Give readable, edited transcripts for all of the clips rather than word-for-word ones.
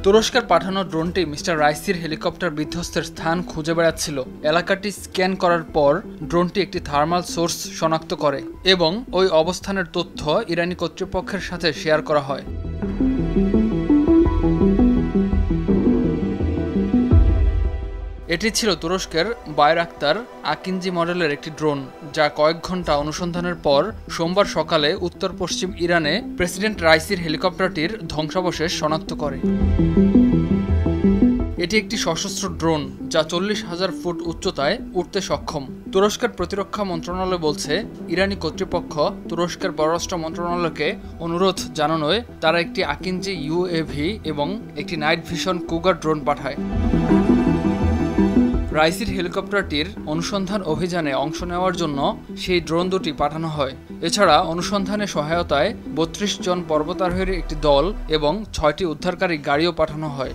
তুরস্কের পাঠানো ড্রোনটি mister রাইসির helicopter বিধ্বস্তের স্থান খুঁজে বেড়াচ্ছিল। এলাকাটি স্ক্যান করার পর ড্রোনটি একটি থার্মাল সোর্স শনাক্ত করে এবং ওই অবস্থানের তথ্য ইরানি কর্তৃপক্ষের সাথে শেয়ার করা হয়। এটি ছিল তুরস্কের বায়রাক্তার আকিঞ্জি মডেলের একটি ড্রোন, যা কয়েক ঘন্টা অনুসন্ধানের পর সোমবার সকালে উত্তর পশ্চিম ইরানে প্রেসিডেন্ট রাইসির হেলিকপ্টারটির ধ্বংসাবশেষ শনাক্ত করে। এটি একটি সশস্ত্র ড্রোন যা 40,000 ফুট উচ্চতায় উঠতে সক্ষম। তুরস্কের প্রতিরক্ষা মন্ত্রণালয় বলছে, ইরানি কর্তৃপক্ষ তুরস্কের পররাষ্ট্র মন্ত্রণালয়কে অনুরোধ জানানোয় তারা একটি আকিঞ্জি ইউএভি এবং একটি নাইট ভিশন কুগার ড্রোন পাঠায়। রাইসির হেলিকপ্টারটির অনুসন্ধান অভিযানে অংশ নেওয়ার জন্য সেই ড্রোন দুটি পাঠানো হয়। এছাড়া অনুসন্ধানে সহায়তায় 32 জন পর্বতারোহীর একটি দল এবং 6টি উদ্ধারকারী গাড়িও পাঠানো হয়।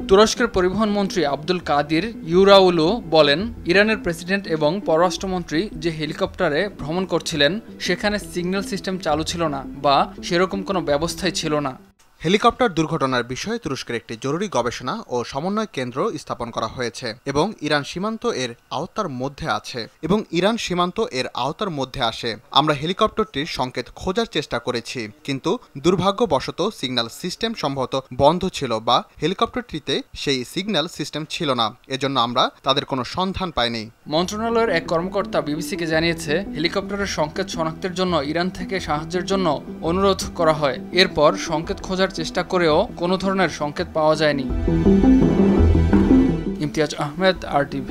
তুরস্কের পরিবহন মন্ত্রী আব্দুল কাদির ইউরাউলু বলেন, ইরানের প্রেসিডেন্ট এবং পররাষ্ট্রমন্ত্রী যে হেলিকপ্টারে ভ্রমণ করছিলেন সেখানে সিগন্যাল সিস্টেম চালু ছিল না বা সেরকম কোনো ব্যবস্থাই ছিল না। হেলিকপ্টার দুর্ঘটনার বিষয়ে তুরস্কের একটি জরুরি গবেষণা ও সমন্বয় কেন্দ্র স্থাপন করা হয়েছে এবং ইরান সীমান্ত এর আওতার মধ্যে আসে। আমরা হেলিকপ্টারটির সংকেত খোঁজার চেষ্টা করেছি, কিন্তু দুর্ভাগ্যবশত সিগন্যাল সিস্টেম সম্ভবত বন্ধ ছিল বা হেলিকপ্টারটিতে সেই সিগন্যাল সিস্টেম ছিল না। এজন্য আমরা তাদের কোনো সন্ধান পাইনি। মন্ত্রণালয়ের এক কর্মকর্তা বিবিসিকে জানিয়েছে, হেলিকপ্টারের সংকেত শনাক্তের জন্য ইরান থেকে সাহায্যের জন্য অনুরোধ করা হয়। এরপর সংকেত খোঁজার চেষ্টা করেও কোনো ধরনের সংকেত পাওয়া যায়নি। ইমতিয়াজ আহমেদ, RTV।